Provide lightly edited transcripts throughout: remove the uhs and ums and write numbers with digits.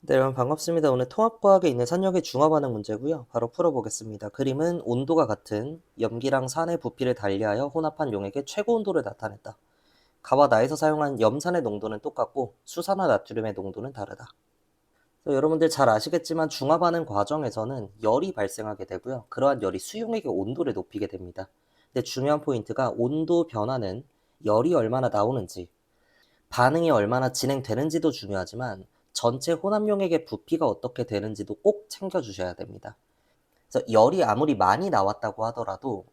네, 여러분 반갑습니다. 오늘 통합과학에 있는 산역의 중화 반응 문제고요. 바로 풀어보겠습니다. 그림은 온도가 같은 염기랑 산의 부피를 달리하여 혼합한 용액의 최고 온도를 나타냈다. 가와 나에서 사용한 염산의 농도는 똑같고 수산화 나트륨의 농도는 다르다. 그래서 여러분들 잘 아시겠지만 중화 반응 과정에서는 열이 발생하게 되고요. 그러한 열이 수용액의 온도를 높이게 됩니다. 근데 중요한 포인트가 온도 변화는 열이 얼마나 나오는지, 반응이 얼마나 진행되는지도 중요하지만 전체 혼합용액의 부피가 어떻게 되는지도 꼭 챙겨주셔야 됩니다. 그래서 열이 아무리 많이 나왔다고 하더라도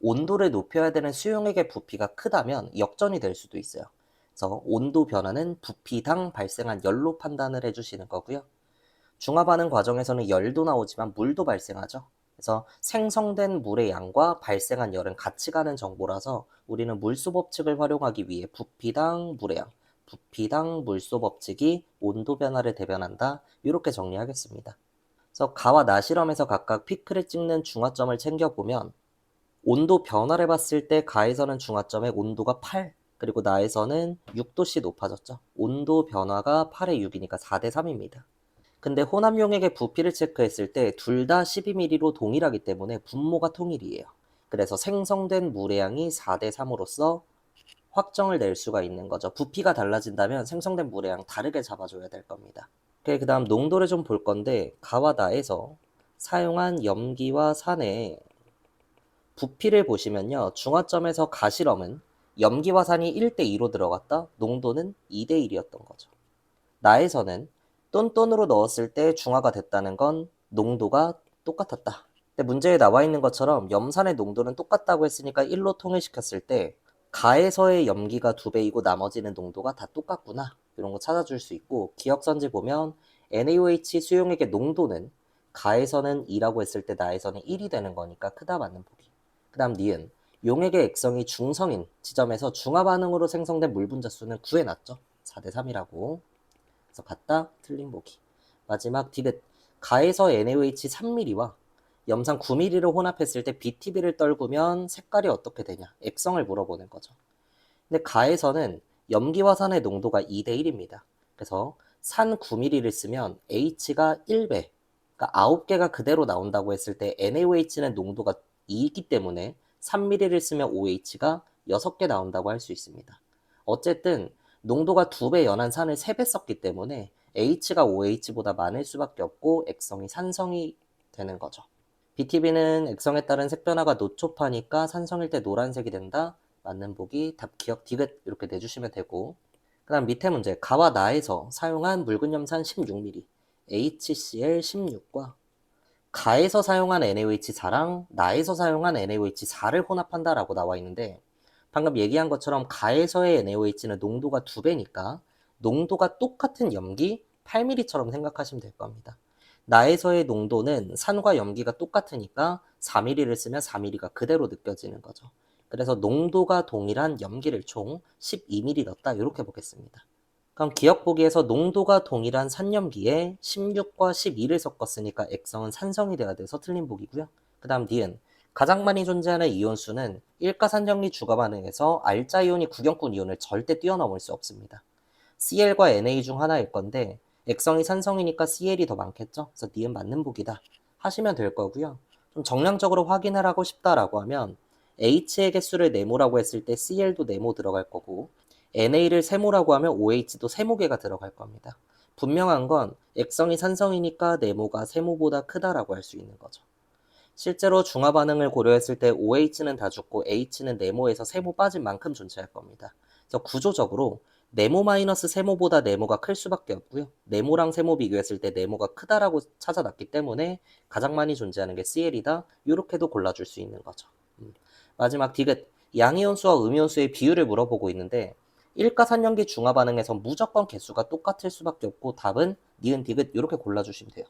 온도를 높여야 되는 수용액의 부피가 크다면 역전이 될 수도 있어요. 그래서 온도 변화는 부피당 발생한 열로 판단을 해주시는 거고요. 중화 반응 과정에서는 열도 나오지만 물도 발생하죠. 그래서 생성된 물의 양과 발생한 열은 같이 가는 정보라서 우리는 물소 법칙을 활용하기 위해 부피당 물의 양, 부피당 물소 법칙이 온도 변화를 대변한다. 이렇게 정리하겠습니다. 그래서 가와 나 실험에서 각각 피크를 찍는 중화점을 챙겨보면 온도 변화를 봤을 때 가에서는 중화점의 온도가 8, 그리고 나에서는 6도씨 높아졌죠. 온도 변화가 8의 6이니까 4대 3입니다. 근데 혼합용액의 부피를 체크했을 때 둘 다 12ml로 동일하기 때문에 분모가 통일이에요. 그래서 생성된 물의 양이 4대 3으로서 확정을 낼 수가 있는 거죠. 부피가 달라진다면 생성된 물의 양 다르게 잡아줘야 될 겁니다. 그 다음 농도를 좀 볼 건데 가와 나에서 사용한 염기와 산의 부피를 보시면요. 중화점에서 가 실험은 염기와 산이 1대2로 들어갔다. 농도는 2대1이었던 거죠. 나에서는 똔똔으로 넣었을 때 중화가 됐다는 건 농도가 똑같았다. 근데 문제에 나와 있는 것처럼 염산의 농도는 똑같다고 했으니까 1로 통일시켰을 때 가에서의 염기가 2배이고 나머지는 농도가 다 똑같구나. 이런 거 찾아줄 수 있고 기억선지 보면 NaOH 수용액의 농도는 가에서는 2라고 했을 때 나에서는 1이 되는 거니까 크다 맞는 보기. 그 다음 니은 용액의 액성이 중성인 지점에서 중화 반응으로 생성된 물 분자수는 구해놨죠. 4대 3이라고. 그래서 같다, 틀린 보기. 마지막 디귿. 가에서 NaOH 3mm와 염산 9mm를 혼합했을 때 BTB를 떨구면 색깔이 어떻게 되냐? 액성을 물어보는 거죠. 근데 가에서는 염기와 산의 농도가 2대1입니다. 그래서 산 9mm를 쓰면 H가 1배, 그러니까 9개가 그대로 나온다고 했을 때 NaOH는 농도가 2이기 때문에 3mm를 쓰면 OH가 6개 나온다고 할 수 있습니다. 어쨌든 농도가 2배 연한 산을 3배 썼기 때문에 H가 OH보다 많을 수밖에 없고 액성이 산성이 되는 거죠. BTB는 액성에 따른 색변화가 노초파니까 산성일 때 노란색이 된다. 맞는 보기, 답, 기억, 디귿 이렇게 내주시면 되고, 그 다음 밑에 문제. 가와 나에서 사용한 묽은 염산 16mm, HCl 16과 가에서 사용한 NaOH4랑 나에서 사용한 NaOH4를 혼합한다라고 나와 있는데, 방금 얘기한 것처럼 가에서의 NaOH는 농도가 2배니까 농도가 똑같은 염기 8mm처럼 생각하시면 될 겁니다. 나에서의 농도는 산과 염기가 똑같으니까 4mm를 쓰면 4mm가 그대로 느껴지는 거죠. 그래서 농도가 동일한 염기를 총 12mm 넣었다. 이렇게 보겠습니다. 그럼 기억 보기에서 농도가 동일한 산염기에 16과 12를 섞었으니까 액성은 산성이 돼야 돼서 틀린 보기고요. 그 다음 니은. 가장 많이 존재하는 이온수는 일가산염리 주가 반응에서 알자 이온이 구경꾼 이온을 절대 뛰어넘을 수 없습니다. Cl과 Na 중 하나일 건데 액성이 산성이니까 Cl이 더 많겠죠? 그래서 니은 맞는 보기다 하시면 될 거고요. 좀 정량적으로 확인을 하고 싶다라고 하면 H의 개수를 네모라고 했을 때 Cl도 네모 들어갈 거고 NA를 세모라고 하면 OH도 세모계가 들어갈 겁니다. 분명한 건 액성이 산성이니까 네모가 세모보다 크다라고 할 수 있는 거죠. 실제로 중화 반응을 고려했을 때 OH는 다 죽고 H는 네모에서 세모 빠진 만큼 존재할 겁니다. 그래서 구조적으로 네모 마이너스 세모보다 네모가 클 수밖에 없고요. 네모랑 세모 비교했을 때 네모가 크다라고 찾아놨기 때문에 가장 많이 존재하는 게 CL이다. 이렇게도 골라줄 수 있는 거죠. 마지막 디귿. 양이온수와 음이온수의 비율을 물어보고 있는데 일가산염기 중화 반응에서 무조건 개수가 똑같을 수밖에 없고 답은 니은 디귿 이렇게 골라주시면 돼요.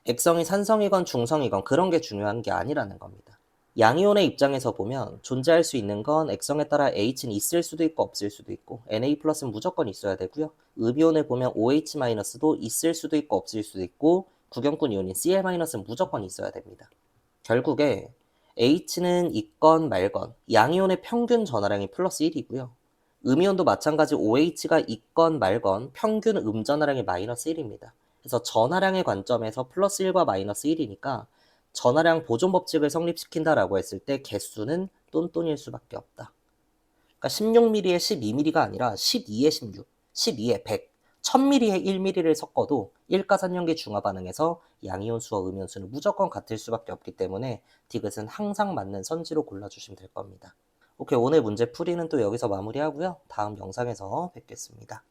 액성이 산성이건 중성이건 그런 게 중요한 게 아니라는 겁니다. 양이온의 입장에서 보면 존재할 수 있는 건 액성에 따라 H는 있을 수도 있고 없을 수도 있고 Na+는 무조건 있어야 되고요. 음이온을 보면 OH-도 있을 수도 있고 없을 수도 있고 구경꾼 이온인 Cl-는 무조건 있어야 됩니다. 결국에 H는 있건 말건 양이온의 평균 전하량이 플러스 1이고요. 음이온도 마찬가지 OH가 있건 말건 평균 음전하량이 마이너스 1입니다. 그래서 전하량의 관점에서 플러스 1과 마이너스 1이니까 전하량 보존 법칙을 성립시킨다라고 했을 때 개수는 똔똔일 수밖에 없다. 그러니까 16mm에 12mm가 아니라 12에 16, 12에 100, 1000mm에 1mm를 섞어도 일가산염기 중화 반응에서 양이온수와 음이온수는 무조건 같을 수밖에 없기 때문에 디귿은 항상 맞는 선지로 골라주시면 될 겁니다. 오케이, 오늘 문제 풀이는 또 여기서 마무리하고요. 다음 영상에서 뵙겠습니다.